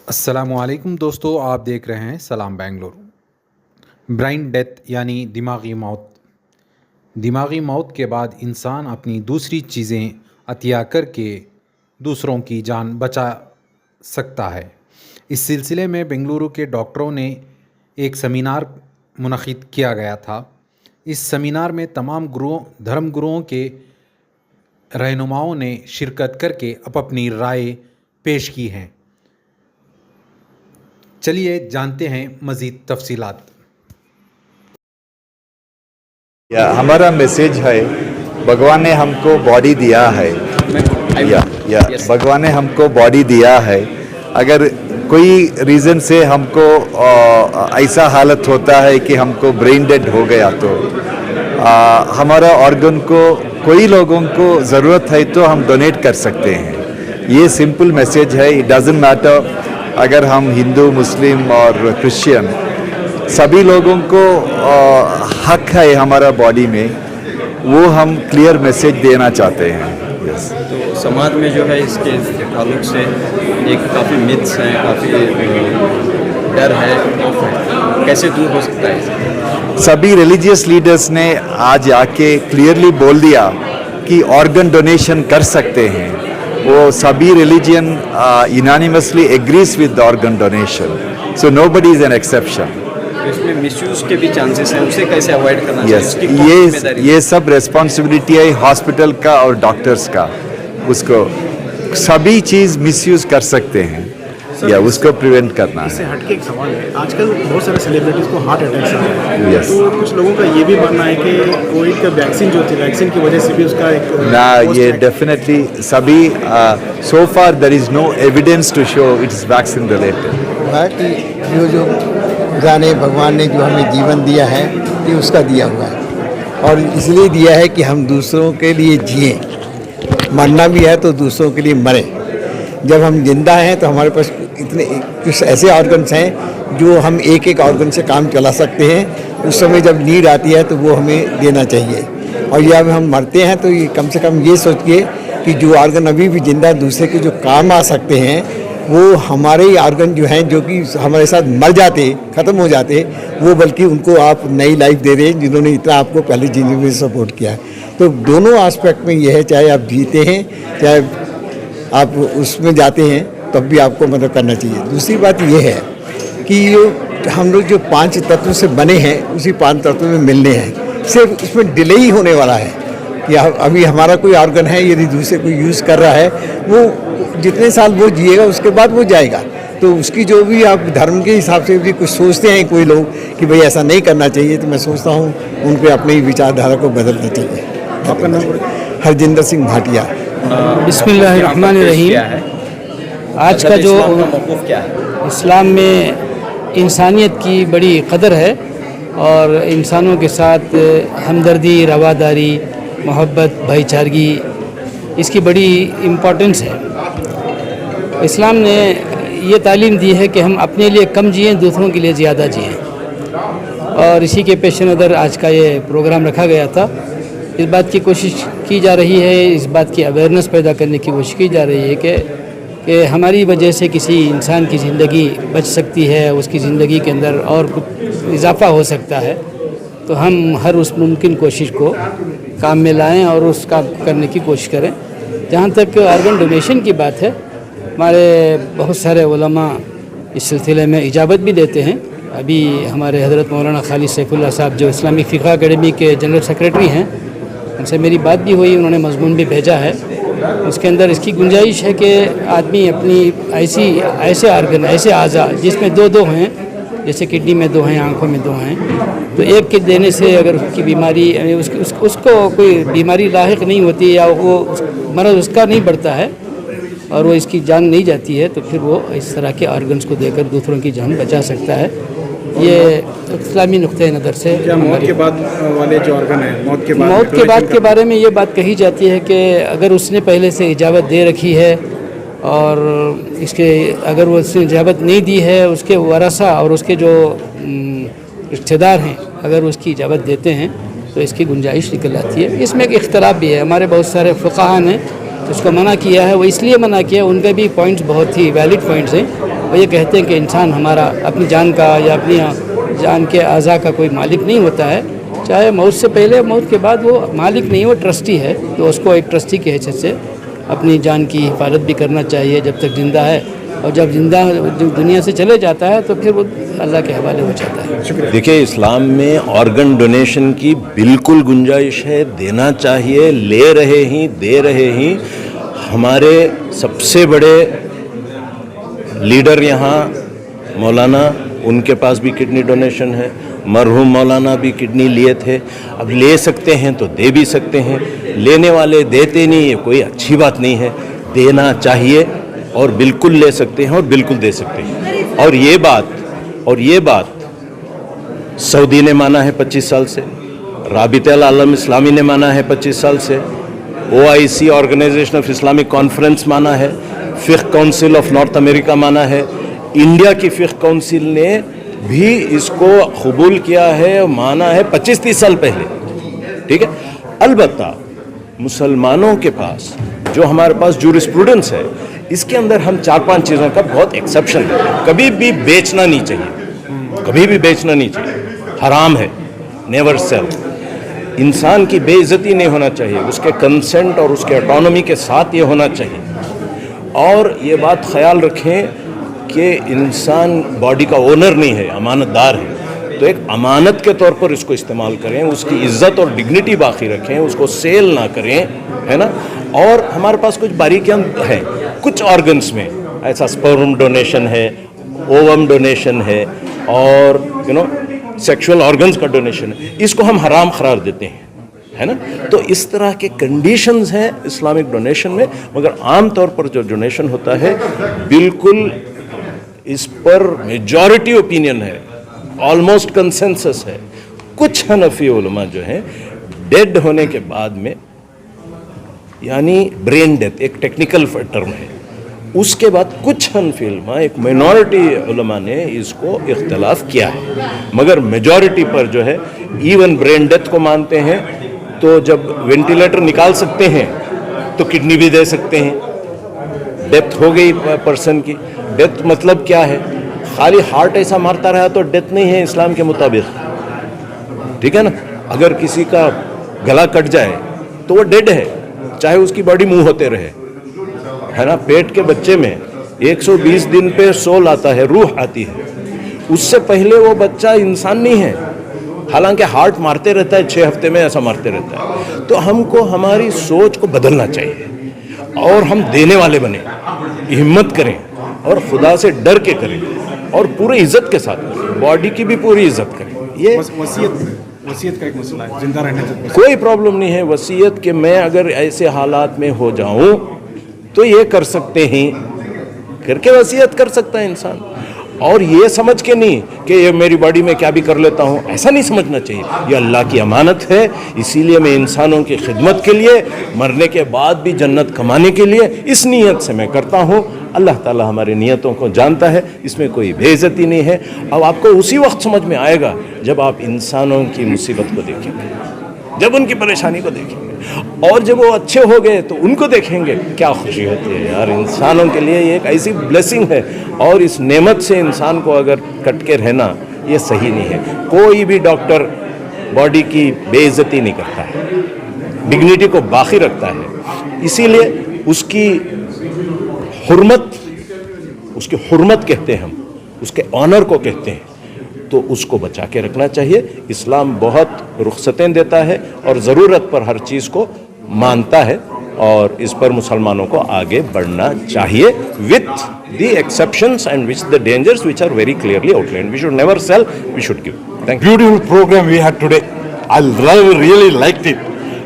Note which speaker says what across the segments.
Speaker 1: अस्सलामुअलैकुम दोस्तों, आप देख रहे हैं सलाम बेंगलुरु। ब्रेन डेथ यानी दिमागी मौत। दिमागी मौत के बाद इंसान अपनी दूसरी चीज़ें अतिया करके दूसरों की जान बचा सकता है। इस सिलसिले में बेंगलुरु के डॉक्टरों ने एक सेमिनार मुनक़िद किया गया था। इस सेमिनार में तमाम धर्मगुरुओं के रहनुमाओं ने शिरकत करके अपनी राय पेश की हैं। चलिए जानते हैं मज़ीद तफसीलात।
Speaker 2: हमारा मैसेज है, भगवान ने हमको बॉडी दिया है। भगवान ने हमको बॉडी दिया है। अगर कोई रीज़न से हमको ऐसा हालत होता है कि हमको ब्रेन डेड हो गया तो हमारा ऑर्गन को कोई लोगों को ज़रूरत है तो हम डोनेट कर सकते हैं। ये सिंपल मैसेज है। इट डजंट मैटर अगर हम हिंदू, मुस्लिम और क्रिश्चियन, सभी लोगों को हक है हमारा बॉडी में, वो हम क्लियर मैसेज देना चाहते हैं। यस।
Speaker 3: तो समाज में जो है इसके ताल्लुक से एक काफ़ी मिथ्स हैं, काफ़ी डर है, कैसे दूर हो सकता है?
Speaker 2: सभी रिलीजियस लीडर्स ने आज आके क्लियरली बोल दिया कि ऑर्गन डोनेशन कर सकते हैं। वो सभी religion unanimously agrees with the organ donation, so nobody is an exception.
Speaker 3: इसमें मिसयूज के भी चांसेस हैं, उसे कैसे अवॉइड करना चाहिए?
Speaker 2: यस, ये सब रिस्पॉन्सिबिलिटी है हॉस्पिटल का और डॉक्टर्स का। उसको सभी चीज़ मिसयूज कर सकते हैं या उसको प्रिवेंट करना है।
Speaker 4: इससे हटके एक सवाल है, आजकल बहुत सारे सेलिब्रिटीज़ को हार्ट अटैक्स आ रहे हैं। तो कुछ लोगों का ये भी मानना है कि कोविड का वैक्सीन जो थी, वैक्सीन की वजह से भी उसका एक
Speaker 2: ना, ये डेफिनेटली सभी so far there is no evidence to show it's vaccine related.
Speaker 5: कि जो जाने भगवान ने जो हमें जीवन दिया है, ये उसका दिया हुआ है और इसलिए दिया है कि हम दूसरों के लिए जिएं। मरना भी है तो दूसरों के लिए मरें। जब हम जिंदा हैं तो हमारे पास इतने कुछ ऐसे ऑर्गन्स हैं जो हम एक एक ऑर्गन से काम चला सकते हैं। उस समय जब नीड आती है तो वो हमें देना चाहिए। और जब हम मरते हैं तो ये कम से कम ये सोचिए कि जो ऑर्गन अभी भी जिंदा दूसरे के जो काम आ सकते हैं, वो हमारे ही ऑर्गन जो हैं, जो कि हमारे साथ मर जाते, ख़त्म हो जाते, वो बल्कि उनको आप नई लाइफ दे रहे हैं जिन्होंने इतना आपको पहले जिंदगी में सपोर्ट किया है। तो दोनों एस्पेक्ट में ये है, चाहे आप जीते हैं चाहे आप उसमें जाते हैं, तब भी आपको मदद करना चाहिए। दूसरी बात ये है कि हम लोग जो 5 तत्व से बने हैं, उसी 5 तत्वों में मिलने हैं। सिर्फ उसमें डिले ही होने वाला है कि अभी हमारा कोई ऑर्गन है, यदि दूसरे कोई यूज़ कर रहा है, वो जितने साल वो जिएगा उसके बाद वो जाएगा। तो उसकी जो भी आप धर्म के हिसाब से भी कुछ सोचते हैं कोई लोग कि भाई ऐसा नहीं करना चाहिए, तो मैं सोचता हूँ उनको अपनी विचारधारा को बदलना चाहिए।
Speaker 4: आपका नाम?
Speaker 5: हरजिंदर सिंह भाटिया।
Speaker 6: बिस्मिल्लाहिर्रहमानिर्रहीम। आज का जो
Speaker 3: मौक़िफ़ क्या है?
Speaker 6: इस्लाम में इंसानियत की बड़ी कदर है और इंसानों के साथ हमदर्दी, रवादारी, मोहब्बत, भाईचारगी, इसकी बड़ी इम्पोर्टेंस है। इस्लाम ने ये तालीम दी है कि हम अपने लिए कम जिएं, दूसरों के लिए ज़्यादा जिएं। और इसी के पेश नज़र आज का ये प्रोग्राम रखा गया था। इस बात की कोशिश की जा रही है, इस बात की अवेयरनेस पैदा करने की कोशिश की जा रही है कि हमारी वजह से किसी इंसान की ज़िंदगी बच सकती है, उसकी ज़िंदगी के अंदर और कुछ इजाफ़ा हो सकता है। तो हम हर उस मुमकिन कोशिश को काम में लाएं और उस काम करने की कोशिश करें। जहाँ तक ऑर्गन डोनेशन की बात है, हमारे बहुत सारे उलमा इस सिलसिले में इजाज़त भी देते हैं। अभी हमारे हज़रत मौलाना खालिद सैफुल्लाह साहब जो इस्लामिक फ़िक़्ह अकेडमी के जनरल सेक्रेटरी हैं, उनसे मेरी बात भी हुई, उन्होंने मज़मून भी भेजा है। उसके अंदर इसकी गुंजाइश है कि आदमी अपनी ऐसे ऑर्गन, ऐसे आज़ा जिसमें 2-2 हैं, जैसे किडनी में 2 हैं, आँखों में 2 हैं, तो एक के देने से अगर उसकी बीमारी उसको कोई बीमारी लाहिक नहीं होती या वो मर्ज़ उसका नहीं बढ़ता है और वो इसकी जान नहीं जाती है, तो फिर वो इस तरह के ऑर्गन्स को देकर दूसरों की जान बचा सकता है। ये इस्लामी नुक्ते नज़र से
Speaker 4: क्या मौत के बाद वाले जो ऑर्गन है, मौत के बाद
Speaker 6: के बारे में ये बात कही जाती है कि अगर उसने पहले से इजाज़त दे रखी है और इसके अगर वो उसने इजाज़त नहीं दी है, उसके वारसा और उसके जो रिश्तेदार हैं अगर उसकी इजाज़त देते हैं तो इसकी गुंजाइश निकल आती है। इसमें एक इख्तलाफ भी है, हमारे बहुत सारे फ़ुक़हा ने उसको मना किया है। वो इसलिए मना किया, उनके भी पॉइंट्स बहुत ही वैलिड पॉइंट्स हैं वो ये कहते हैं कि इंसान हमारा अपनी जान का या अपनी जान के अज़ा का कोई मालिक नहीं होता है, चाहे मौत से पहले मौत के बाद वो मालिक नहीं, वो ट्रस्टी है। तो उसको एक ट्रस्टी की हैसियत से अपनी जान की हिफाजत भी करना चाहिए जब तक ज़िंदा है, और जब ज़िंदा दुनिया से चले जाता है तो फिर वो अल्लाह के हवाले हो जाता है।
Speaker 7: देखिए, इस्लाम में ऑर्गन डोनेशन की बिल्कुल गुंजाइश है, देना चाहिए, ले रहे ही, दे रहे ही। हमारे सबसे बड़े लीडर यहाँ मौलाना, उनके पास भी किडनी डोनेशन है। मरहूम मौलाना भी किडनी लिए थे। अब ले सकते हैं तो दे भी सकते हैं, लेने वाले देते नहीं, ये कोई अच्छी बात नहीं है। देना चाहिए और बिल्कुल ले सकते हैं और बिल्कुल दे सकते हैं। और ये बात सऊदी ने माना है 25 साल से, राबिता आलम इस्लामी ने माना है 25 साल से, OIC Organisation of Islamic Conference माना है, Fiqh Council of North America माना है, इंडिया की फ़िक़्ह काउंसिल ने भी इसको कबूल किया है, माना है 25-30 साल पहले। ठीक है, अलबत्ता मुसलमानों के पास जो हमारे पास जूरिस्प्रूडेंस है, इसके अंदर हम 4-5 चीज़ों का बहुत एक्सेप्शन है। कभी भी बेचना नहीं चाहिए, कभी भी बेचना नहीं चाहिए, हराम है, नेवर सेल। इंसान की बेइज्जती नहीं होना चाहिए, उसके कंसेंट और उसके ऑटोनॉमी के साथ ये होना चाहिए। और ये बात ख्याल रखें कि इंसान बॉडी का ओनर नहीं है, अमानतदार है। तो एक अमानत के तौर पर इसको इस्तेमाल करें, उसकी इज्जत और डिग्निटी बाकी रखें, उसको सेल ना करें, है ना। और हमारे पास कुछ बारीकियां हैं, कुछ ऑर्गन्स में ऐसा स्पर्म डोनेशन है, ओवम डोनेशन है, और सेक्सुअल ऑर्गन्स का डोनेशन है, इसको हम हराम करार देते हैं, है ना। तो इस तरह के कंडीशंस हैं इस्लामिक डोनेशन में। मगर आम तौर पर जो डोनेशन होता है, बिल्कुल इस पर मेजॉरिटी ओपिनियन है, ऑलमोस्ट कंसेंसस है। कुछ हनफी उलमा जो हैं, डेड होने के बाद में, यानी ब्रेन डेथ एक टेक्निकल टर्म है, उसके बाद कुछ हनफी उलमा, एक माइनॉरिटी उलमा ने इसको इख्तलाफ किया है। मगर मेजॉरिटी पर जो है, इवन ब्रेन डेथ को मानते हैं। तो जब वेंटिलेटर निकाल सकते हैं तो किडनी भी दे सकते हैं। डेथ हो गई पर्सन की, डेथ मतलब क्या है? खाली हार्ट ऐसा मारता रहा तो डेथ नहीं है इस्लाम के मुताबिक, ठीक है ना। अगर किसी का गला कट जाए तो वो डेड है, चाहे उसकी बॉडी मूव होते रहे, है ना। पेट के बच्चे में 120 दिन पे सोल आता है, रूह आती है, उससे पहले वो बच्चा इंसान नहीं है। हालांकि हार्ट मारते रहता है, 6 हफ्ते में ऐसा मारते रहता है। तो हमको हमारी सोच को बदलना चाहिए और हम देने वाले बने, हिम्मत करें और खुदा से डर के करें और पूरी इज्जत के साथ करें, बॉडी की भी पूरी इज्जत करें। ये
Speaker 4: वसीयत का एक मसला है, जिंदा रहने तक
Speaker 7: कोई प्रॉब्लम नहीं है वसीयत के। मैं अगर ऐसे हालात में हो जाऊं तो ये कर सकते हैं, करके वसीयत कर सकता है इंसान। और ये समझ के नहीं कि ये मेरी बॉडी में क्या भी कर लेता हूँ, ऐसा नहीं समझना चाहिए। ये अल्लाह की अमानत है, इसीलिए मैं इंसानों की खिदमत के लिए, मरने के बाद भी जन्नत कमाने के लिए इस नीयत से मैं करता हूँ। अल्लाह ताला हमारी नीयतों को जानता है, इसमें कोई बेइज्जती नहीं है। अब आपको उसी वक्त समझ में आएगा जब आप इंसानों की मुसीबत को देखेंगे, जब उनकी परेशानी को देखेंगे, और जब वो अच्छे हो गए तो उनको देखेंगे, क्या खुशी होती है यार। इंसानों के लिए ये एक ऐसी ब्लेसिंग है, और इस नेमत से इंसान को अगर कट के रहना ये सही नहीं है। कोई भी डॉक्टर बॉडी की बेइज्जती नहीं करता है, डिग्निटी को बाकी रखता है। इसीलिए उसकी हुर्मत कहते हैं हम, उसके ऑनर को कहते हैं, तो उसको बचा के रखना चाहिए। इस्लाम बहुत रुख्सतें देता है और ज़रूरत पर हर चीज़ को मानता है, और इस पर मुसलमानों को आगे बढ़ना चाहिए, with the exceptions and which the dangers which are very clearly outlined. We should never sell, we should give. Thank you.
Speaker 8: Beautiful program we had today. I really liked it.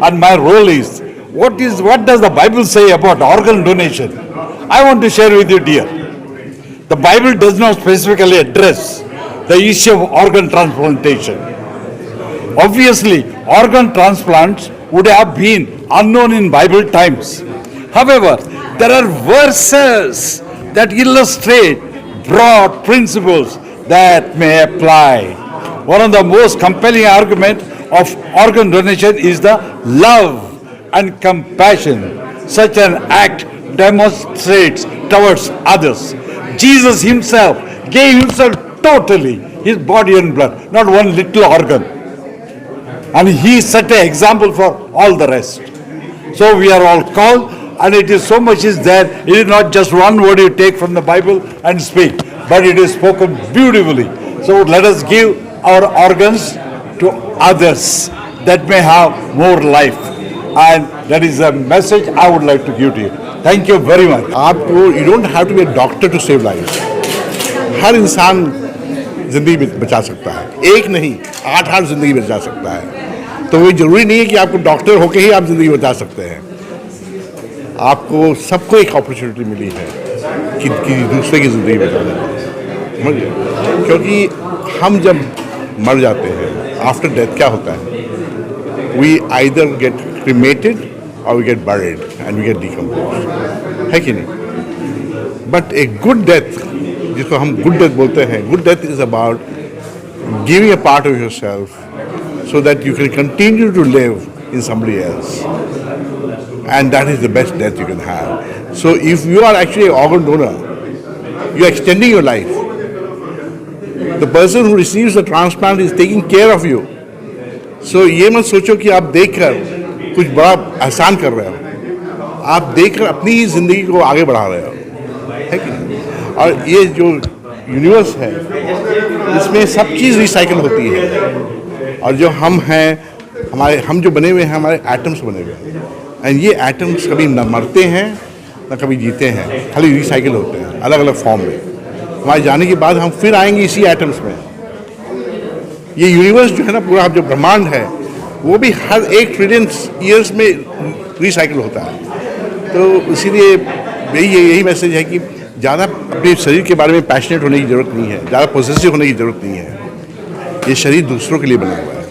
Speaker 8: And my role is, what does the Bible say about organ donation? I want to share with you, dear. The Bible does not specifically address the issue of organ transplantation. Obviously, organ transplants would have been unknown in Bible times. However, there are verses that illustrate broad principles that may apply. One of the most compelling arguments of organ donation is the love and compassion such an act demonstrates towards others. Jesus himself gave himself totally, his body and blood, not one little organ. And he set an example for all the rest. So we are all called, and it is so much is there. It is not just one word you take from the Bible and speak, but it is spoken beautifully. So let us give our organs to others that may have more life. And that is a message I would like to give to you. Thank you very much.
Speaker 9: आपको you don't have to be a doctor to save life. हर इंसान जिंदगी बचा सकता है, एक नहीं 8 जिंदगी बचा सकता है। तो वो जरूरी नहीं है कि आपको डॉक्टर होकर ही आप जिंदगी बचा सकते हैं। आपको सबको एक अपॉर्चुनिटी मिली है कि दूसरे की जिंदगी बचाने की, समझिए। क्योंकि हम जब मर जाते हैं, आफ्टर डेथ क्या होता है, वी आइदर गेट क्रिमेटेड और we get buried and we get decompose, है कि नहीं। बट ए गुड डेथ, जिसको हम गुड डेथ बोलते हैं, good death is about giving a part of your self so that you can continue to live in somebody else, and that is the best death you can have. So if you are actually an organ donor, you are extending your life. The person who receives the transplant is taking care of you. So ये मत सोचो कि आप देखकर कुछ बड़ा एहसान कर रहे हो, आप देखकर अपनी ही जिंदगी को आगे बढ़ा रहे हो, है कि नहीं। और ये जो यूनिवर्स है, इसमें सब चीज़ रिसाइकल होती है, और जो हम हैं, हम जो बने हुए हैं, हमारे एटम्स बने हुए हैं, एंड ये एटम्स कभी न मरते हैं न कभी जीते हैं, खाली रिसाइकिल होते हैं अलग अलग फॉर्म में। हमारे जाने के बाद हम फिर आएंगे इसी एटम्स में। ये यूनिवर्स जो है ना, पूरा जो ब्रह्मांड है, वो भी हर 1 ट्रिलियन ईयर्स में रिसाइकिल होता है। तो इसीलिए यही मैसेज है कि ज़्यादा अपने शरीर के बारे में पैशनेट होने की ज़रूरत नहीं है, ज़्यादा पॉजिटिव होने की ज़रूरत नहीं है। ये शरीर दूसरों के लिए बना हुआ है,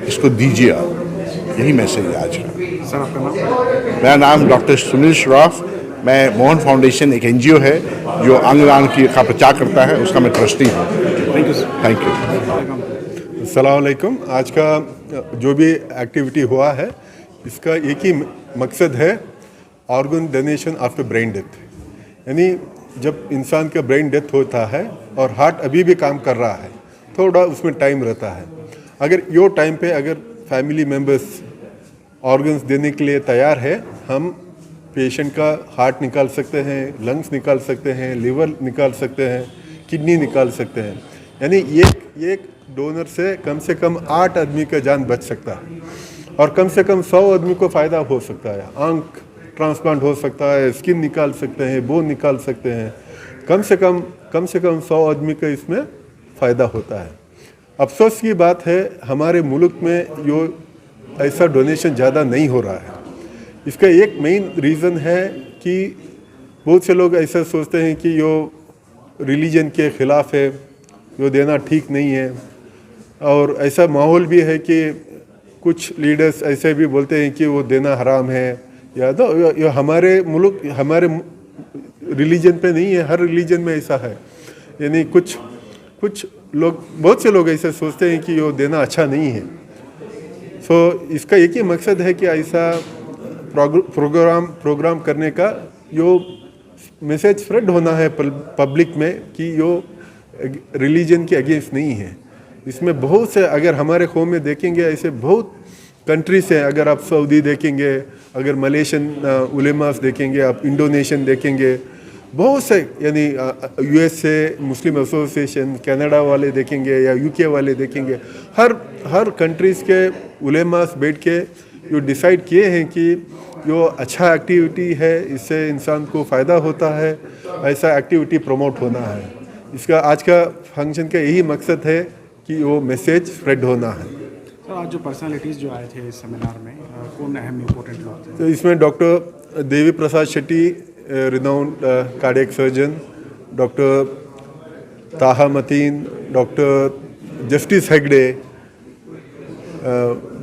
Speaker 9: इसको दीजिए आप। यही मैसेज है आज का।
Speaker 4: सर आपका नाम?
Speaker 9: मेरा नाम डॉक्टर सुनील श्रॉफ, मैं मोहन फाउंडेशन एक NGO है जो अंगदान का प्रचार करता है, उसका मैं ट्रस्टी हूँ।
Speaker 4: Thank you sir.
Speaker 9: Thank you.
Speaker 10: अस्सलाम वालेकुम। आज का जो भी एक्टिविटी हुआ है, इसका एक ही मकसद है, organ donation after brain death. यानी जब इंसान का ब्रेन डेथ होता है और हार्ट अभी भी काम कर रहा है, थोड़ा उसमें टाइम रहता है। अगर यो टाइम पे अगर फैमिली मेम्बर्स ऑर्गन्स देने के लिए तैयार है, हम पेशेंट का हार्ट निकाल सकते हैं, लंग्स निकाल सकते हैं, लिवर निकाल सकते हैं, किडनी निकाल सकते हैं। यानी एक डोनर से कम 8 आदमी का जान बच सकता है, और कम से कम 100 आदमी को फ़ायदा हो सकता है। आंख ट्रांसप्लांट हो सकता है, स्किन निकाल सकते हैं, बोन निकाल सकते हैं। कम से कम 100 आदमी का इसमें फ़ायदा होता है। अफसोस की बात है, हमारे मुल्क में यो ऐसा डोनेशन ज़्यादा नहीं हो रहा है। इसका एक मेन रीज़न है कि बहुत से लोग ऐसा सोचते हैं कि यो रिलीजन के ख़िलाफ़ है, यो देना ठीक नहीं है। और ऐसा माहौल भी है कि कुछ लीडर्स ऐसे भी बोलते हैं कि वो देना हराम है, या तो यो हमारे मुल्क, हमारे रिलीजन पे नहीं है, हर रिलीजन में ऐसा है। यानी कुछ लोग, बहुत से लोग ऐसे सोचते हैं कि यो देना अच्छा नहीं है। सो इसका एक ही मकसद है कि ऐसा प्रोग्राम करने का, यो मैसेज स्प्रेड होना है पब्लिक में कि यो रिलीजन के अगेंस्ट नहीं है। इसमें बहुत से, अगर हमारे कौम में देखेंगे, ऐसे बहुत कंट्रीज हैं। अगर आप सऊदी देखेंगे, अगर मलेशियन उलेमास देखेंगे, आप इंडोनेशियन देखेंगे, बहुत से, यानी US से मुस्लिम एसोसिएशन, कनाडा वाले देखेंगे या UK वाले देखेंगे, हर कंट्रीज़ के उलेमास बैठ के जो डिसाइड किए हैं कि जो अच्छा एक्टिविटी है, इससे इंसान को फ़ायदा होता है, ऐसा एक्टिविटी प्रमोट होना है। इसका आज का फंक्शन का यही मकसद है कि वो मैसेज स्प्रेड होना है।
Speaker 4: सर आज जो पर्सनालिटीज़ जो आए थे इस सेमिनार में, कौन अहम इम्पोर्टेंट लोग थे?
Speaker 10: तो इसमें doctor Devi Prasad Shetty, renowned cardiac surgeon, doctor Taha Mateen, doctor justice Hegde,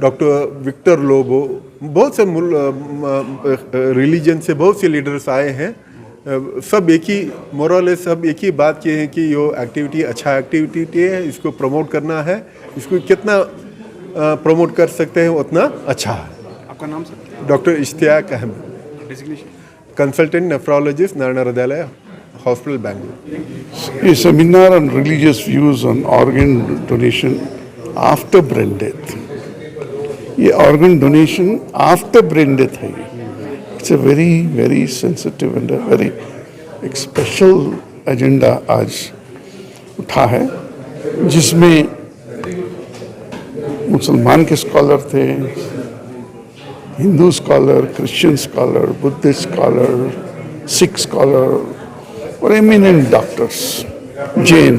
Speaker 10: doctor Victor Lobo, बहुत से रिलीजन से बहुत से लीडर्स आए हैं। सब एक ही मोरल, सब एक ही बात किए हैं कि यो एक्टिविटी अच्छा एक्टिविटी है, इसको प्रमोट करना है, इसको कितना प्रमोट कर सकते हैं उतना अच्छा है।
Speaker 4: आपका नाम sir?
Speaker 10: Doctor Ishtiaq Ahmed,
Speaker 4: designation?
Speaker 10: Consultant nephrologist, Narayana Hrudayalaya. Hospital, Bangalore.
Speaker 9: A seminar on religious views on organ donation after brain death. ये organ donation after brain death है ये. It's a very very sensitive and a very एक special agenda आज उठा है, जिसमें मुसलमान के स्कॉलर थे, Hindu scholar, Christian scholar, Buddhist scholar, Sikh scholar और एमिनेंट डॉक्टर्स, जैन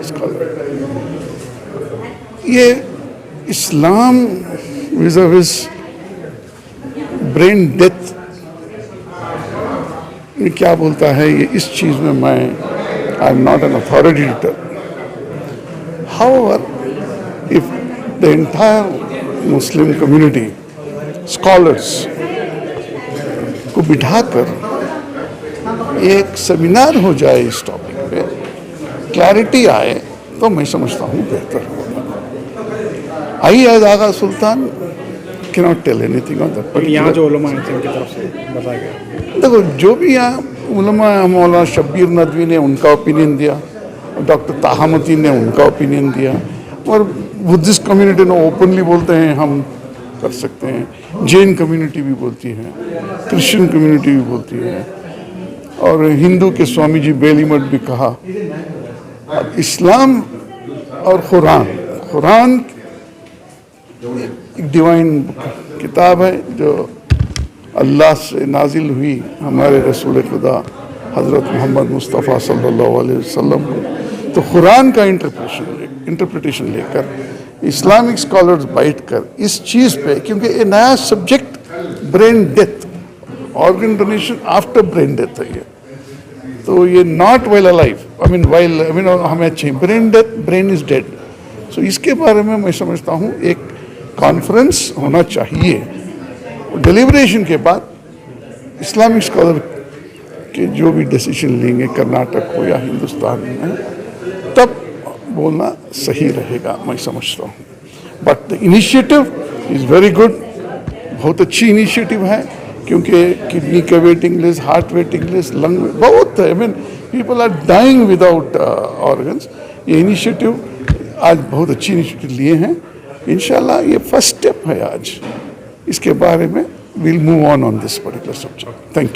Speaker 9: स्कॉलर. ये इस्लाम विज़ ब्रेन डेथ ये क्या बोलता है, ये इस चीज़ में मैं I am not an authority to tell. However if the entire Muslim community scholars को बिठाकर एक सेमिनार हो जाए इस टॉपिक पे, क्लैरिटी आए, तो मैं समझता हूँ बेहतर होगा. I as Agha Sultan can not tell anything on that.
Speaker 4: और यहाँ जो उलमा थे उनकी तरफ से बताया गया.
Speaker 9: देखो, जो भी यहाँ उलमा, मौलाना शब्बीर नदवी ने उनका ओपिनियन दिया, डॉक्टर ताहमती ने उनका ओपिनियन दिया, और बुद्धिस्ट कम्युनिटी ने ओपनली बोलते हैं हम कर सकते हैं, जैन कम्युनिटी भी बोलती है, क्रिश्चियन कम्युनिटी भी बोलती है, और हिंदू के स्वामी जी बेली मठ भी कहा. अब इस्लाम और कुरान एक डिवाइन किताब है जो अल्लाह से नाजिल हुई हमारे रसूल खुदा हज़रत मोहम्मद मुस्तफ़ा सल्लल्लाहु अलैहि वसल्लम. तो कुरान का इंटरप्रिटेशन लेकर इस्लामिक स्कॉलर्स बैठकर इस चीज़ पे, क्योंकि ये नया subject brain death, organ donation after brain death है ये, तो ये नॉट वाइल अलाइव, हमें अच्छे brain death, brain is dead. So इसके बारे में मैं समझता हूँ एक कॉन्फ्रेंस होना चाहिए. डिलीब्रेशन के बाद इस्लामिक स्कॉलर के जो भी डिसीजन लेंगे, कर्नाटक हो या हिंदुस्तान में, तब बोलना सही रहेगा, मैं समझता हूँ. But the initiative is very good, बहुत अच्छी इनिशिएटिव है, क्योंकि किडनी का waiting list, heart waiting list, lung बहुत है. People are dying without organs. ये इनिशिएटिव आज बहुत अच्छी इनिशिएटिव लिए हैं. इंशाल्लाह ये फर्स्ट स्टेप है आज. इसके बारे में we'll move on this particular subject. Thank you.